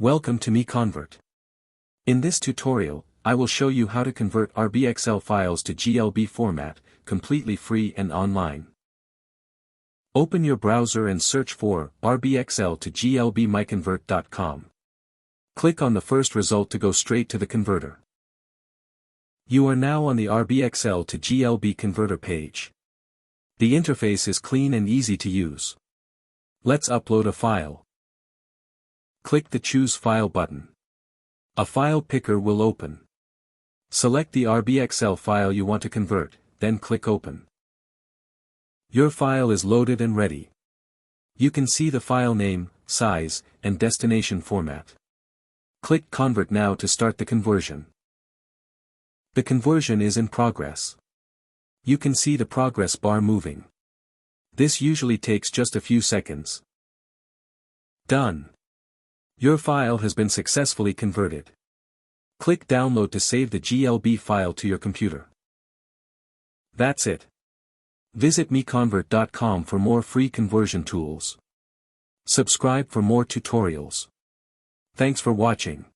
Welcome to MiConvert. In this tutorial, I will show you how to convert RBXL files to GLB format, completely free and online. Open your browser and search for RBXL to GLB MiConvert.com. Click on the first result to go straight to the converter. You are now on the RBXL to GLB converter page. The interface is clean and easy to use. Let's upload a file. Click the Choose File button. A file picker will open. Select the RBXL file you want to convert, then click Open. Your file is loaded and ready. You can see the file name, size, and destination format. Click Convert now to start the conversion. The conversion is in progress. You can see the progress bar moving. This usually takes just a few seconds. Done. Your file has been successfully converted. Click Download to save the GLB file to your computer. That's it. Visit MiConvert.com for more free conversion tools. Subscribe for more tutorials. Thanks for watching.